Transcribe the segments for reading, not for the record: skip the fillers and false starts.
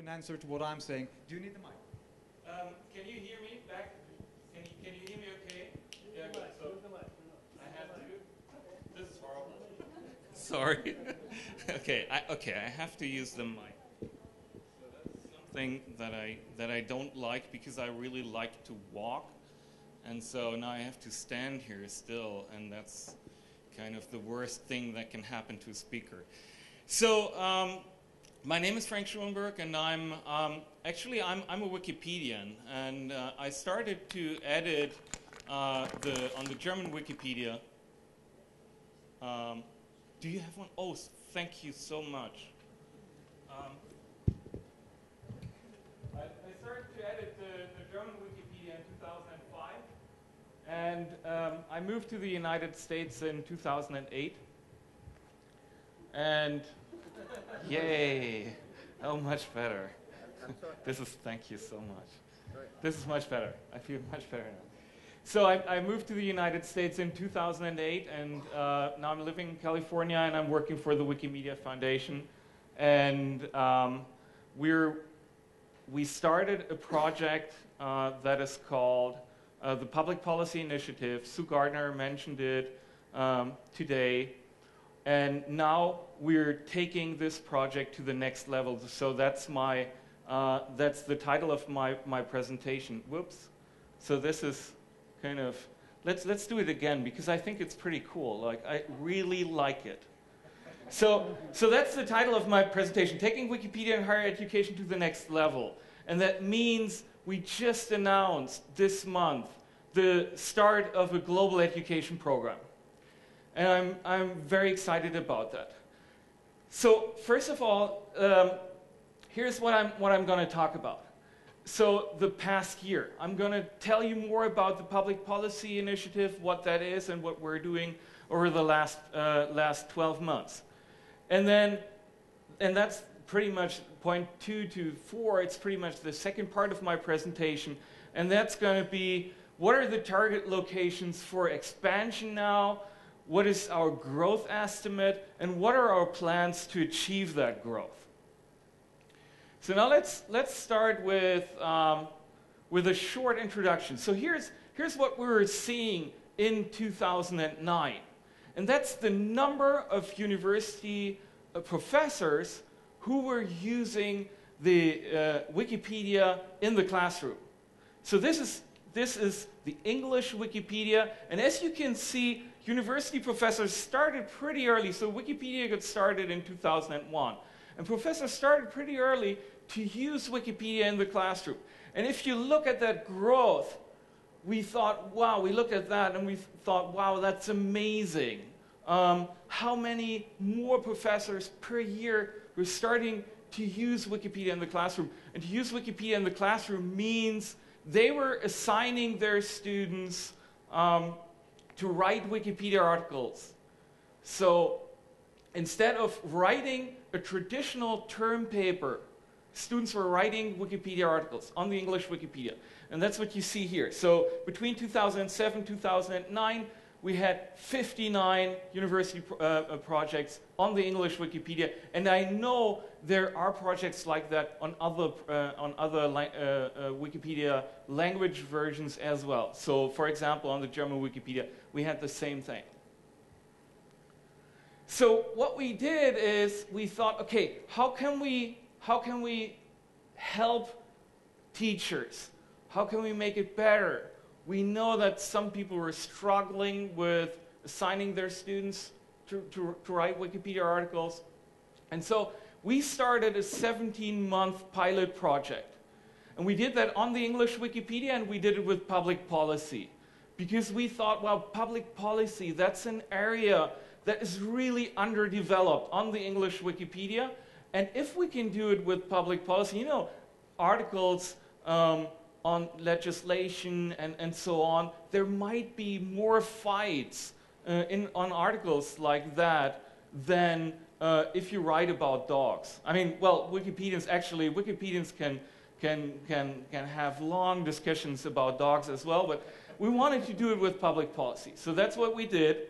an answer to what I'm saying. Do you need the mic? Can you hear me back? Can you hear me okay? Yeah, good. So I have to. This is horrible. Sorry. Okay, I have to use the mic. So that's something that I don't like because I really like to walk, and so now I have to stand here still, and that's kind of the worst thing that can happen to a speaker. So my name is Frank Schulenburg, and I'm a Wikipedian, and I started to edit on the German Wikipedia. Do you have one? Oh, thank you so much. I started to edit the German Wikipedia in 2005, and I moved to the United States in 2008. And yay! Oh, much better. Thank you so much. This is much better. I feel much better now. So I moved to the United States in 2008, and now I'm living in California, and I'm working for the Wikimedia Foundation. And we started a project that is called the Public Policy Initiative. Sue Gardner mentioned it today. And now we're taking this project to the next level. So that's the title of my presentation. Whoops. So this is kind of, let's do it again because I think it's pretty cool. Like, I really like it. So that's the title of my presentation, Taking Wikipedia and Higher Education to the Next Level. And that means we just announced this month the start of a global education program. And I'm very excited about that. So first of all, here's what I'm going to talk about. So the past year, I'm going to tell you more about the Public Policy Initiative, what that is, and what we're doing over the last 12 months. And that's pretty much point 2 to 4. It's pretty much the second part of my presentation, and that's going to be what are the target locations for expansion now. What is our growth estimate, and what are our plans to achieve that growth? So now let's start with a short introduction. So here's what we were seeing in 2009, and that's the number of university professors who were using the Wikipedia in the classroom. So this is the English Wikipedia, and as you can see, university professors started pretty early. So Wikipedia got started in 2001. And professors started pretty early to use Wikipedia in the classroom. And if you look at that growth, we thought, wow, we looked at that and we thought, wow, that's amazing. How many more professors per year were starting to use Wikipedia in the classroom? And to use Wikipedia in the classroom means they were assigning their students to write Wikipedia articles. So instead of writing a traditional term paper, students were writing Wikipedia articles on the English Wikipedia. And that's what you see here. So between 2007 and 2009, we had 59 university projects on the English Wikipedia. And I know there are projects like that on other Wikipedia language versions as well. So for example, on the German Wikipedia, we had the same thing. So what we did is we thought, okay, how can we help teachers? How can we make it better? We know that some people were struggling with assigning their students to write Wikipedia articles. And so we started a 17-month pilot project. And we did that on the English Wikipedia, and we did it with public policy. Because we thought, well, public policy, that's an area that is really underdeveloped on the English Wikipedia. And if we can do it with public policy, you know, articles on legislation and so on, there might be more fights on articles like that than if you write about dogs. I mean, well, Wikipedians can have long discussions about dogs as well, but we wanted to do it with public policy. So that's what we did,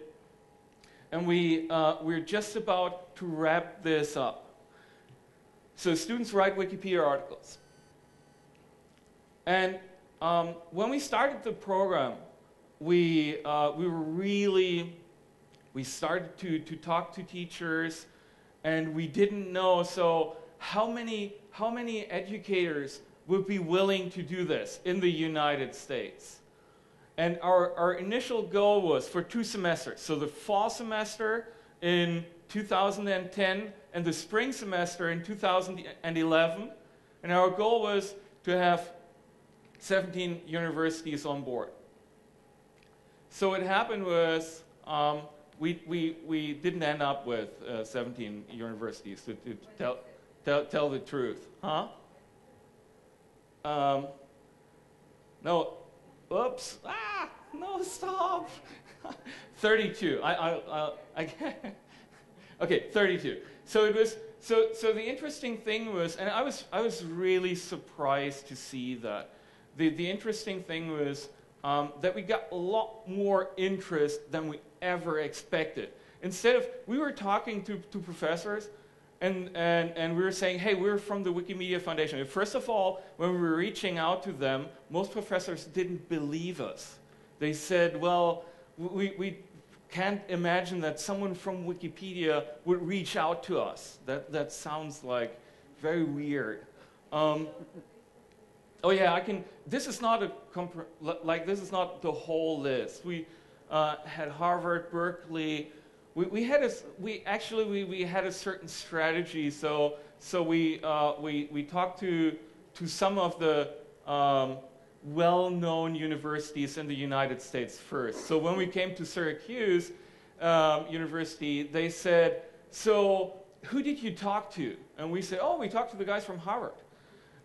and we're just about to wrap this up. So students write Wikipedia articles. And when we started the program, we started to talk to teachers, and we didn't know, so how many educators would be willing to do this in the United States? And our initial goal was for 2 semesters. So the fall semester in 2010 and the spring semester in 2011. And our goal was to have 17 universities on board. So what happened was we didn't end up with 17 universities, to tell the truth. Huh? No. Oops! Ah! No! Stop! 32. Okay, 32. So it was. So the interesting thing was, and I was really surprised to see that. The interesting thing was that we got a lot more interest than we ever expected. Instead of, we were talking to professors, and we were saying, hey, we're from the Wikimedia Foundation. And first of all, when we were reaching out to them, most professors didn't believe us. They said, well, we can't imagine that someone from Wikipedia would reach out to us. That sounds like very weird. Oh yeah, this is not this is not the whole list. We had Harvard, Berkeley. We had a certain strategy. So we talked to some of the well-known universities in the United States first. So when we came to Syracuse University, they said, "So who did you talk to?" And we said, "Oh, we talked to the guys from Harvard."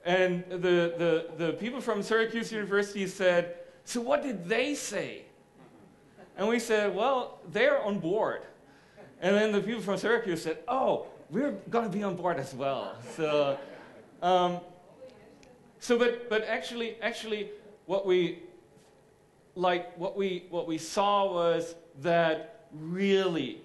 And the people from Syracuse University said, "So what did they say?" And we said, "Well, they're on board." And then the people from Syracuse said, "Oh, we're going to be on board as well." So, but actually, what we saw was that really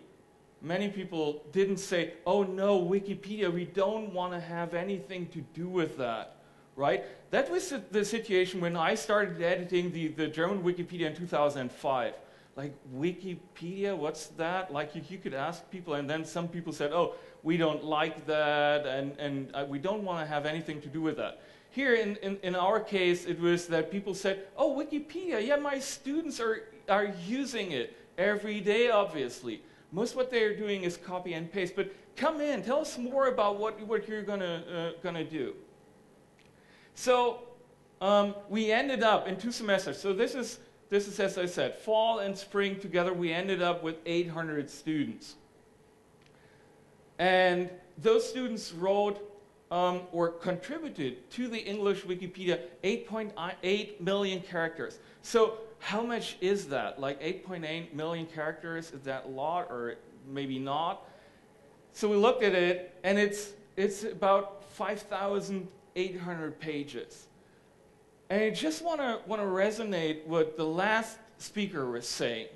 many people didn't say, "Oh no, Wikipedia, we don't want to have anything to do with that," right? That was the situation when I started editing the German Wikipedia in 2005. Like, Wikipedia, what's that? Like, you could ask people, and then some people said, "Oh, we don't like that, and we don't want to have anything to do with that." Here in our case, it was that people said, "Oh, Wikipedia, yeah, my students are using it every day, obviously. Most what they're doing is copy and paste, but come in, tell us more about what you're gonna do." So we ended up in 2 semesters. So this is, as I said, fall and spring together, we ended up with 800 students. And those students wrote or contributed to the English Wikipedia 8.8 million characters. So how much is that? Like 8.8 million characters, is that a lot or maybe not? So we looked at it, and it's about 5,800 pages. And I just want to resonate what the last speaker was saying,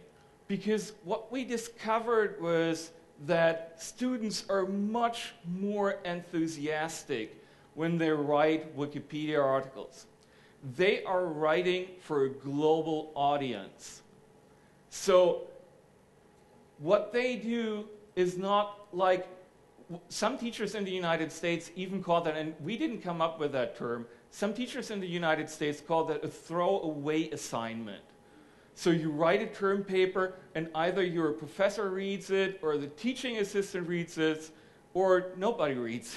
because what we discovered was that students are much more enthusiastic when they write Wikipedia articles. They are writing for a global audience. So what they do is not like, some teachers in the United States even call that, and we didn't come up with that term, some teachers in the United States call that a throwaway assignment. So you write a term paper, and either your professor reads it, or the teaching assistant reads it, or nobody reads.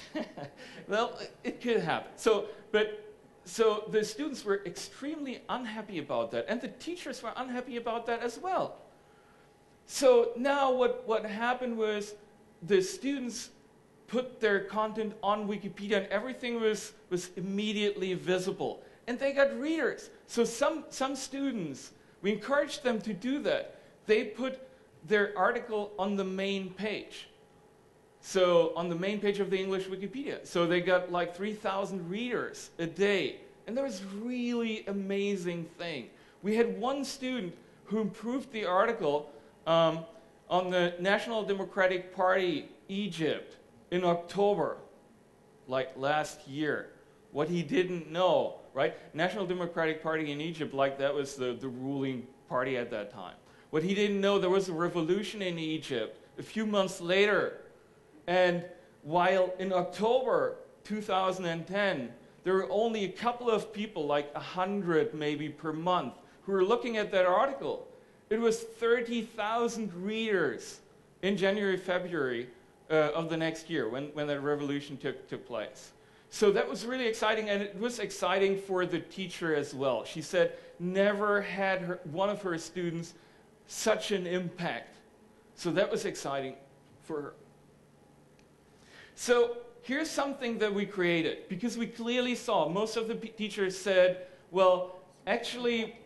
Well, it could happen. So the students were extremely unhappy about that, and the teachers were unhappy about that as well. So now what happened was the students put their content on Wikipedia, and everything was immediately visible. And they got readers. So some students, we encouraged them to do that. They put their article on the main page. So on the main page of the English Wikipedia. So they got like 3,000 readers a day. And that was really amazing thing. We had one student who improved the article on the National Democratic Party, Egypt, in October. like last year. What he didn't know, right? National Democratic Party in Egypt, like that was the ruling party at that time. What he didn't know, there was a revolution in Egypt a few months later. And while in October 2010, there were only a couple of people, like 100 maybe per month, who were looking at that article. It was 30,000 readers in January, February of the next year when that revolution took place. So that was really exciting, and it was exciting for the teacher as well. She said never had one of her students such an impact. So that was exciting for her. So here's something that we created, because we clearly saw most of the teachers said, well, actually,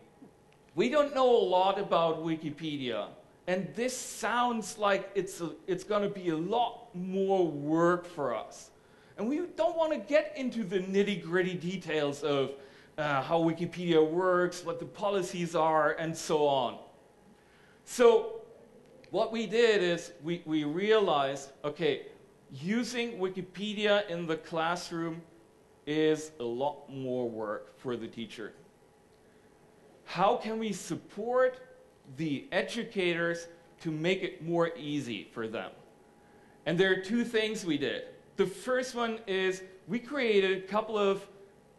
we don't know a lot about Wikipedia, and this sounds like it's going to be a lot more work for us. And we don't want to get into the nitty-gritty details of how Wikipedia works, what the policies are, and so on. So what we did is we realized, okay, using Wikipedia in the classroom is a lot more work for the teacher. How can we support the educators to make it more easy for them? And there are two things we did. The first one is we created a couple of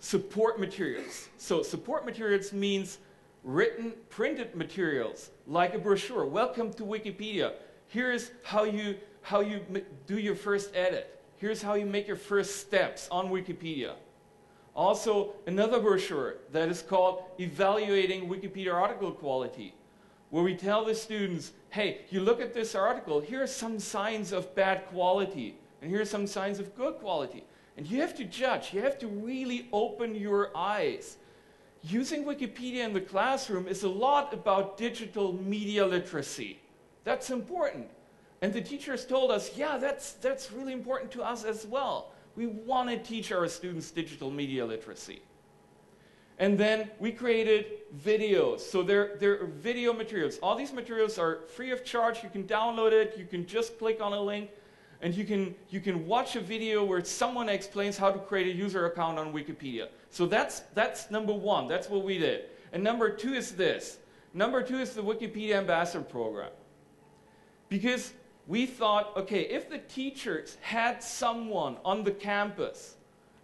support materials. So support materials means written, printed materials, like a brochure. Welcome to Wikipedia. Here's how you do your first edit. Here's how you make your first steps on Wikipedia. Also, another brochure that is called Evaluating Wikipedia Article Quality, where we tell the students, hey, you look at this article, here are some signs of bad quality, and here are some signs of good quality. And you have to judge. You have to really open your eyes. Using Wikipedia in the classroom is a lot about digital media literacy. That's important. And the teachers told us, yeah, that's really important to us as well. We want to teach our students digital media literacy. And then we created videos. So there are video materials. All these materials are free of charge. You can download it. You can just click on a link. And you can watch a video where someone explains how to create a user account on Wikipedia. So that's number one. That's what we did. And number two is this. Number two is the Wikipedia Ambassador Program. Because we thought, okay, if the teachers had someone on the campus,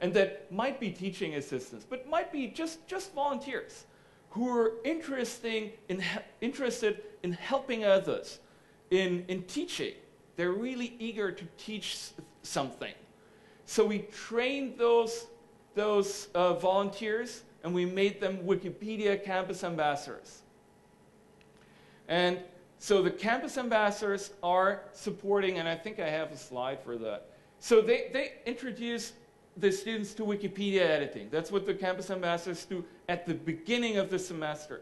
and that might be teaching assistants, but might be just volunteers, who are interested in helping others, in teaching. They're really eager to teach something. So we trained those volunteers, and we made them Wikipedia campus ambassadors. And so the campus ambassadors are supporting, and I think I have a slide for that. So they introduce the students to Wikipedia editing. That's what the campus ambassadors do at the beginning of the semester.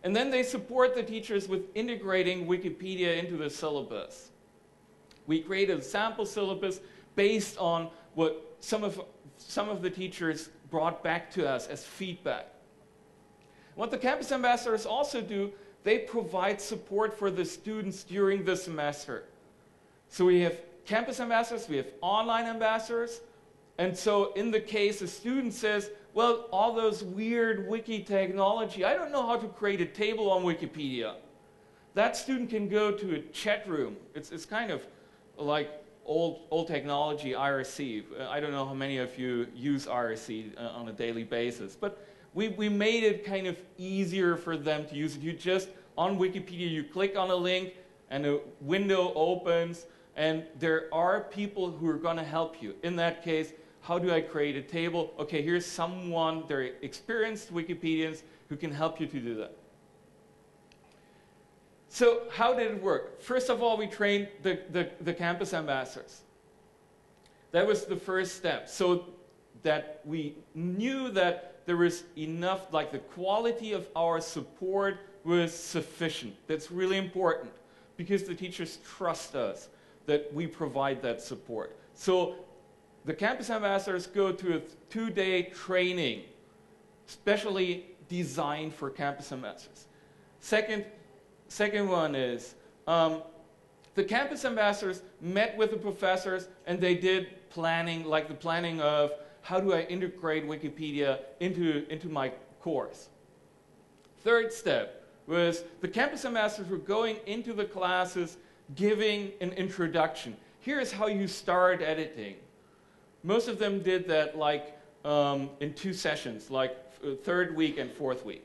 And then they support the teachers with integrating Wikipedia into the syllabus. We created a sample syllabus based on what some of the teachers brought back to us as feedback. What the campus ambassadors also do, they provide support for the students during the semester. So we have campus ambassadors, we have online ambassadors, and so in the case a student says, well, all those weird wiki technology, I don't know how to create a table on Wikipedia. That student can go to a chat room. It's kind of like old technology, IRC. I don't know how many of you use IRC on a daily basis, but we made it kind of easier for them to use it. You just, on Wikipedia, you click on a link and a window opens, and there are people who are going to help you. In that case, how do I create a table? Okay, here's someone, they're experienced Wikipedians who can help you to do that. So how did it work? First of all, we trained the campus ambassadors. That was the first step, so that we knew that there was enough, like the quality of our support was sufficient. That's really important because the teachers trust us that we provide that support. So the campus ambassadors go to a 2-day training, specially designed for campus ambassadors. Second one is the campus ambassadors met with the professors and they did planning, like the planning of how do I integrate Wikipedia into my course. Third step was the campus ambassadors were going into the classes giving an introduction. Here's how you start editing. Most of them did that like in 2 sessions, like third week and fourth week.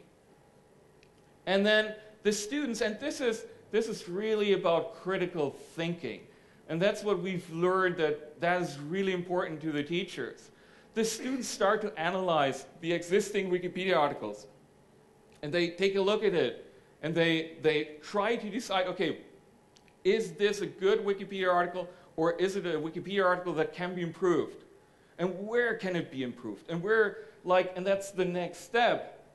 And then the students, and this is really about critical thinking. And that's what we've learned that is really important to the teachers. The students start to analyze the existing Wikipedia articles. And they take a look at it. And they try to decide, okay, is this a good Wikipedia article, or is it a Wikipedia article that can be improved? And where can it be improved? And and that's the next step.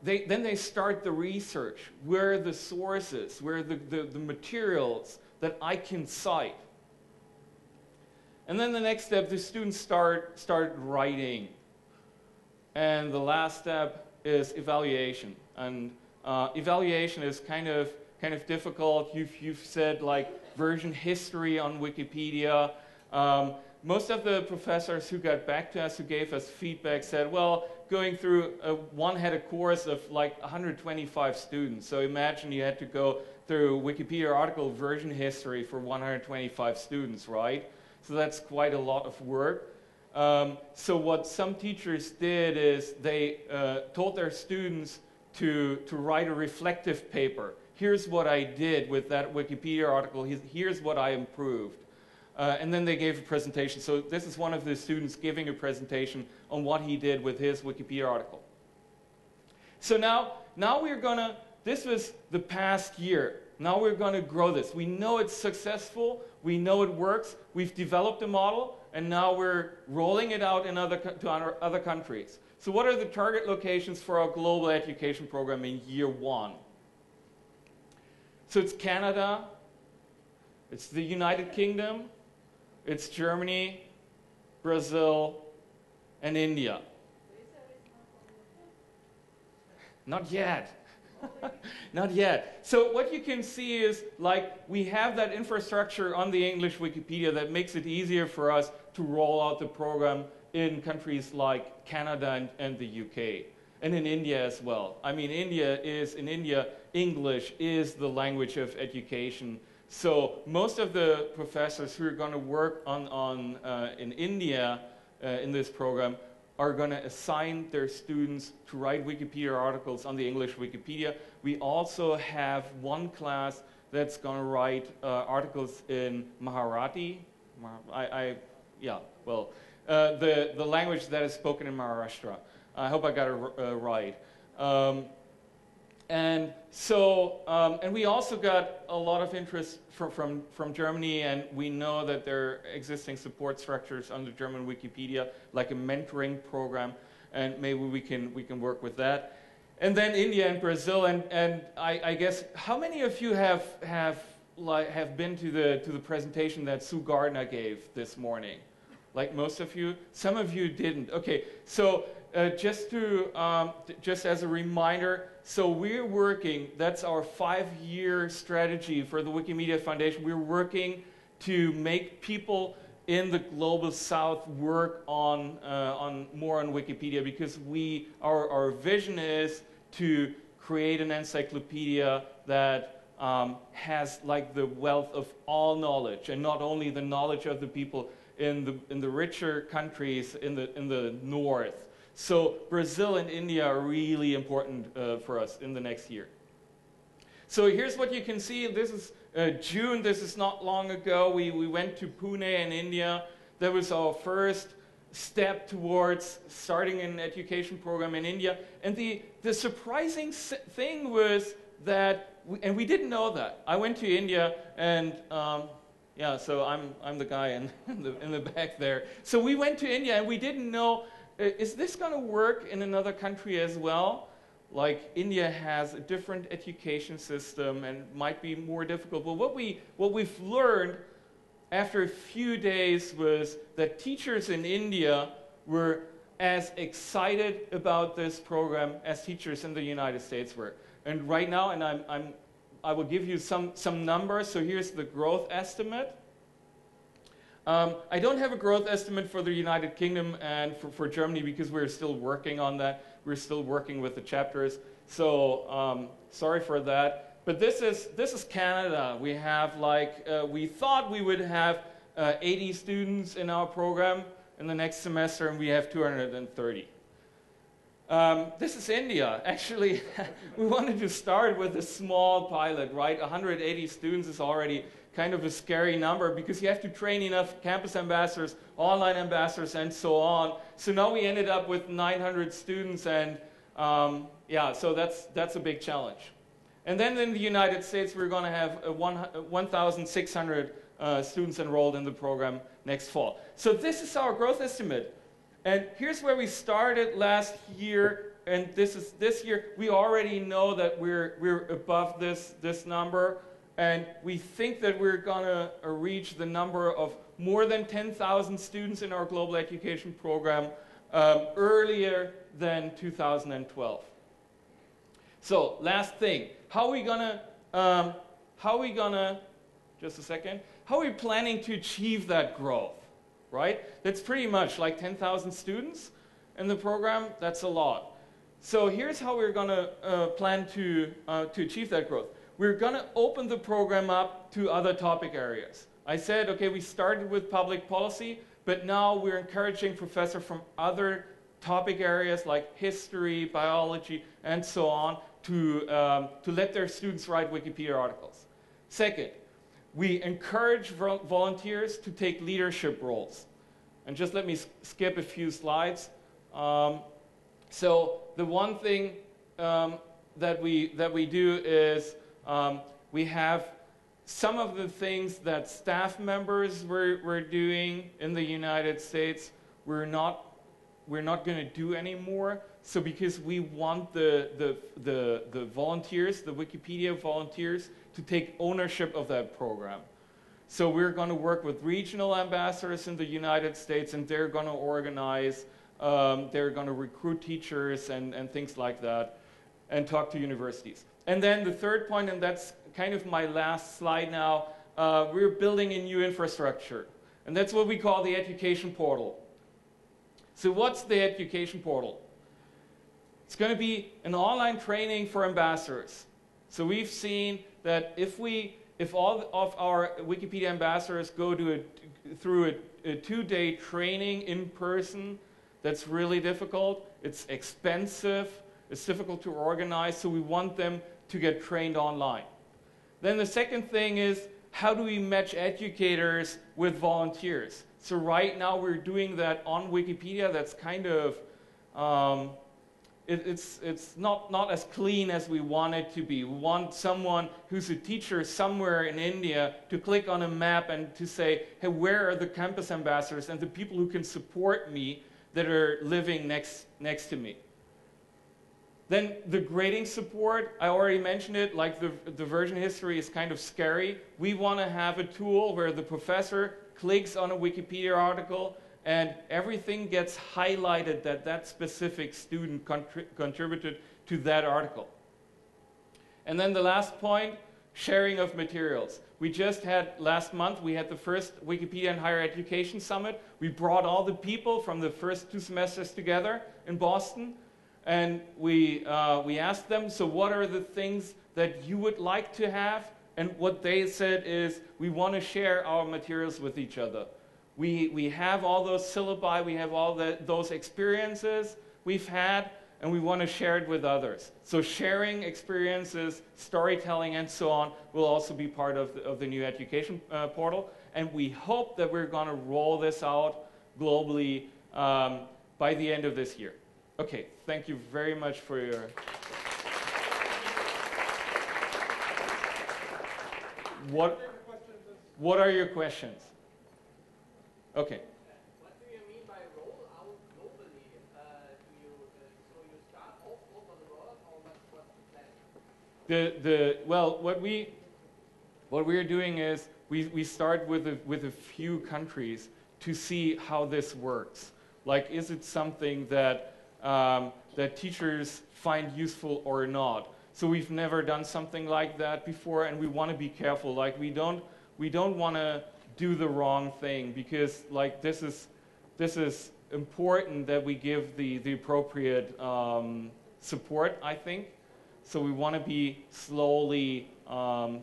Then they start the research. Where are the sources? Where are the materials that I can cite? And then the next step, the students start writing. And the last step is evaluation. And evaluation is kind of difficult. You've said like version history on Wikipedia. Most of the professors who got back to us, who gave us feedback, said, well, going through one had a course of like 125 students. So imagine you had to go through Wikipedia article version history for 125 students, right? So that's quite a lot of work. So what some teachers did is they told their students to write a reflective paper. Here's what I did with that Wikipedia article. Here's what I improved. And then they gave a presentation. So this is one of the students giving a presentation on what he did with his Wikipedia article. So now we're going to, this was the past year. Now we're going to grow this. We know it's successful. We know it works. We've developed a model. And now we're rolling it out in other countries. So what are the target locations for our global education program in year 1? So it's Canada. It's the United Kingdom. It's Germany, Brazil, and India. Not yet. Not yet. So what you can see is, like, we have that infrastructure on the English Wikipedia that makes it easier for us to roll out the program in countries like Canada and the UK, and in India as well. I mean, in India, English is the language of education. So most of the professors who are going to work in India in this program are going to assign their students to write Wikipedia articles on the English Wikipedia. We also have one class that's going to write articles in Marathi. The language that is spoken in Maharashtra. I hope I got it right. And we also got a lot of interest from Germany, and we know that there are existing support structures on the German Wikipedia, like a mentoring program, and maybe we can work with that. And then India and Brazil, and I guess, how many of you have been to the presentation that Sue Gardner gave this morning? Like most of you? Some of you didn't. Okay, so just as a reminder, so we're working, that's our 5-year strategy for the Wikimedia Foundation. We're working to make people in the global south work on more on Wikipedia, because our vision is to create an encyclopedia that has like the wealth of all knowledge, and not only the knowledge of the people in the richer countries in the north. So Brazil and India are really important for us in the next year. So here's what you can see. This is June. This is not long ago. We went to Pune in India. That was our first step towards starting an education program in India. And the surprising thing was that, we didn't know that. I went to India, and so I'm the guy in the back there. So we went to India, and we didn't know, is this going to work in another country as well? Like, India has a different education system and might be more difficult. But what we've learned after a few days was that teachers in India were as excited about this program as teachers in the United States were. And right now, and I'm I will give you some numbers. So here's the growth estimate. I don't have a growth estimate for the United Kingdom and for Germany because we're still working on that. We're still working with the chapters. So sorry for that. But this is Canada. We have we thought we would have 80 students in our program in the next semester, and we have 230. This is India. Actually, we wanted to start with a small pilot, right? 180 students is already kind of a scary number because you have to train enough campus ambassadors, online ambassadors, and so on. So now we ended up with 900 students, and yeah, so that's a big challenge. And then in the United States, we're going to have 1,600 students enrolled in the program next fall. So this is our growth estimate. And here's where we started last year, and this year. We already know that we're above this number, and we think that we're going to reach the number of more than 10,000 students in our global education program earlier than 2012. So last thing, how are we gonna just a second, how are we planning to achieve that growth? Right? That's pretty much like 10,000 students in the program. That's a lot. So here's how we're going to plan to achieve that growth. We're going to open the program up to other topic areas. I said, okay, we started with public policy, but now we're encouraging professors from other topic areas like history, biology, and so on to let their students write Wikipedia articles. Second, we encourage volunteers to take leadership roles. And just let me skip a few slides. So the one thing that we do is we have some of the things that staff members were doing in the United States, we're not going to do anymore. So because we want the volunteers, the Wikipedia volunteers, to take ownership of that program. So we're going to work with regional ambassadors in the United States, and they're going to organize, they're going to recruit teachers and things like that, and talk to universities. And then the third point, and that's kind of my last slide now, we're building a new infrastructure. And that's what we call the education portal. So what's the education portal? It's going to be an online training for ambassadors. So we've seen that if all of our Wikipedia ambassadors go through a 2-day training in person, that's really difficult. It's expensive. It's difficult to organize. So we want them to get trained online. Then the second thing is, how do we match educators with volunteers? So right now we're doing that on Wikipedia. That's kind of it's not as clean as we want it to be. We want someone who's a teacher somewhere in India to click on a map and to say, hey, where are the campus ambassadors and the people who can support me that are living next to me? Then the grading support, I already mentioned it, like the version history is kind of scary. We want to have a tool where the professor clicks on a Wikipedia article and everything gets highlighted that specific student contributed to that article. And then the last point, sharing of materials. We just had, last month, we had the first Wikipedia and Higher Education Summit. We brought all the people from the first 2 semesters together in Boston, and we asked them, so what are the things that you would like to have? And what they said is, we want to share our materials with each other. We have all those syllabi, we have all those experiences we've had, and we want to share it with others. So sharing experiences, storytelling, and so on will also be part of the new education portal. And we hope that we're going to roll this out globally by the end of this year. Okay, thank you very much for your... What are your questions? Okay. What do you mean by roll out globally? So you start all over the world, or what's the plan? Well, what we're doing is we start with a few countries to see how this works. Like, is it something that that teachers find useful or not? So we've never done something like that before, and we want to be careful. Like we don't want to do the wrong thing, because like this is important that we give the appropriate support, I think. So we want to be slowly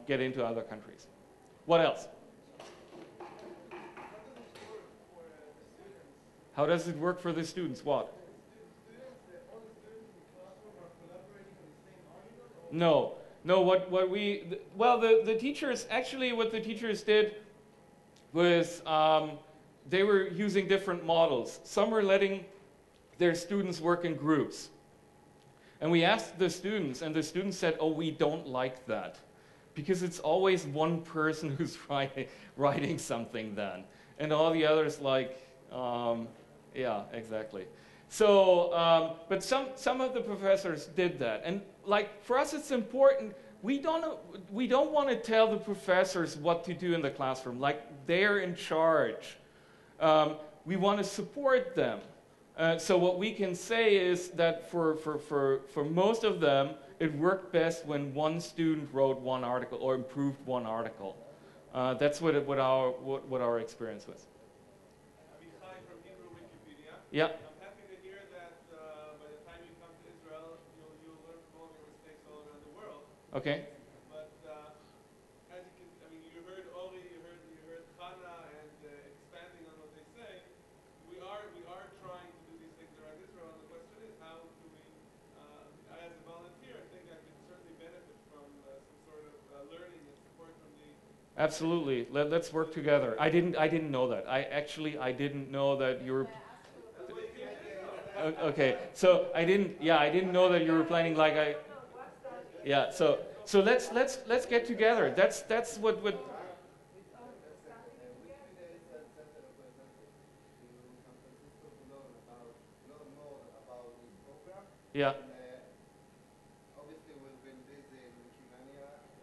get into other countries. What else? How does it work for the students? What? No. What we the teachers actually, what the teachers did was they were using different models. Some were letting their students work in groups, and we asked the students, and the students said, "Oh, we don't like that, because it's always one person who's writing something then, and all the others like." Yeah, exactly. So, but some of the professors did that, and like for us, it's important. We don't want to tell the professors what to do in the classroom. Like they're in charge. We want to support them. So what we can say is that for most of them, it worked best when one student wrote one article or improved one article. That's what our experience was. Yeah. I'm happy to hear that by the time you come to Israel, you'll learn from all your mistakes all around the world. Okay. But as you can, I mean, you heard Ori, you heard Chana, and expanding on what they say, we are trying to do these things around Israel. And the question is, how do we? I, as a volunteer, think I could certainly benefit from some sort of learning and support from the. Absolutely. Let's work together. I didn't know that. I didn't know that you were. Okay, so I didn't know that you were planning like I. Yeah, so let's get together. That's what. Yeah.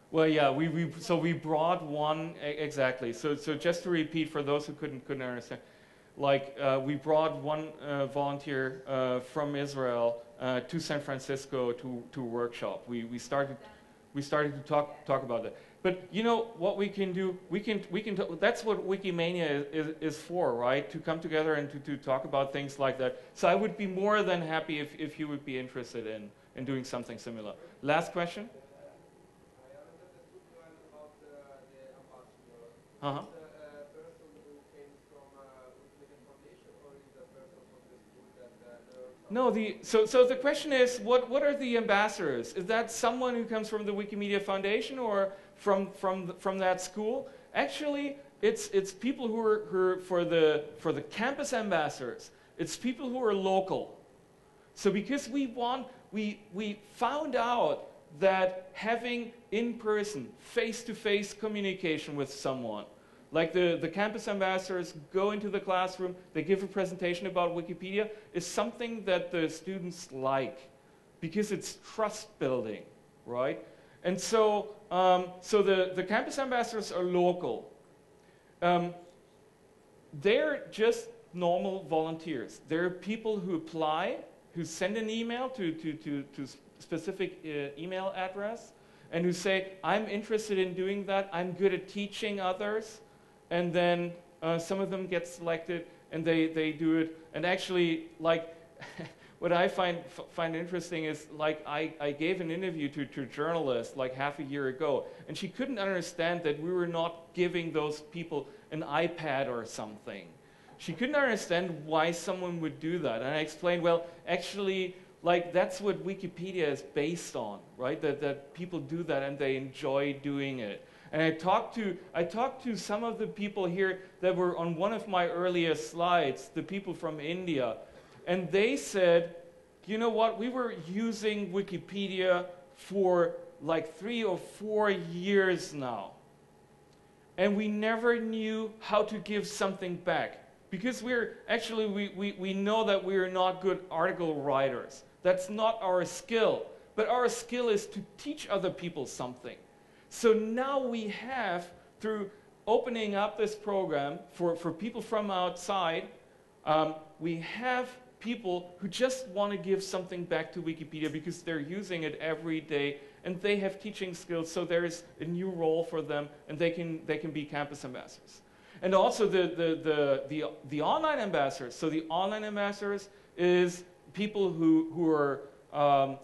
Well, yeah, we brought one exactly. So just to repeat for those who couldn't understand. Like we brought one volunteer from Israel to San Francisco to a workshop. We started to talk about that. But you know what we can do? We can that's what Wikimania is for, right? To come together and to talk about things like that. So I would be more than happy if you would be interested in doing something similar. Last question. Uh-huh. No, so the question is, what are the ambassadors? Is that someone who comes from the Wikimedia Foundation or from that school? Actually, it's people who are for the campus ambassadors. It's people who are local. So because we found out that having in-person, face-to-face communication with someone, like the campus ambassadors go into the classroom, they give a presentation about Wikipedia, is something that the students like, because it's trust building, right? And so, the campus ambassadors are local. They're just normal volunteers. They're people who apply, who send an email to specific email address, and who say, I'm interested in doing that, I'm good at teaching others. And then some of them get selected, and they do it. And actually, like, what I find interesting is, like, I gave an interview to a journalist like half a year ago, and she couldn't understand that we were not giving those people an iPad or something. She couldn't understand why someone would do that. And I explained, well, actually, like, that's what Wikipedia is based on, right? That people do that and they enjoy doing it. And I talked to some of the people here that were on one of my earliest slides, the people from India, and they said, you know what, we were using Wikipedia for like 3 or 4 years now, and we never knew how to give something back, because we know that we are not good article writers. That's not our skill, but our skill is to teach other people something. So now we have, through opening up this program for people from outside, we have people who just want to give something back to Wikipedia because they're using it every day and they have teaching skills, so there is a new role for them, and they can be campus ambassadors. And also the online ambassadors. So the online ambassadors is people who are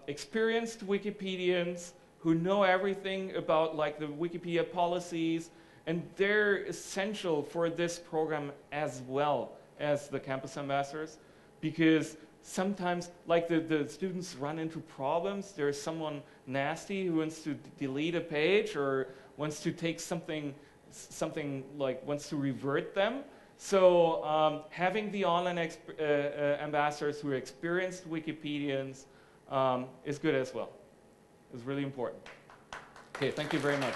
experienced Wikipedians, who know everything about like the Wikipedia policies, and they're essential for this program as well as the campus ambassadors, because sometimes like the students run into problems. There's someone nasty who wants to delete a page or wants to take something like wants to revert them. So having the online ambassadors who are experienced Wikipedians is good as well. It's really important. Okay, thank you very much.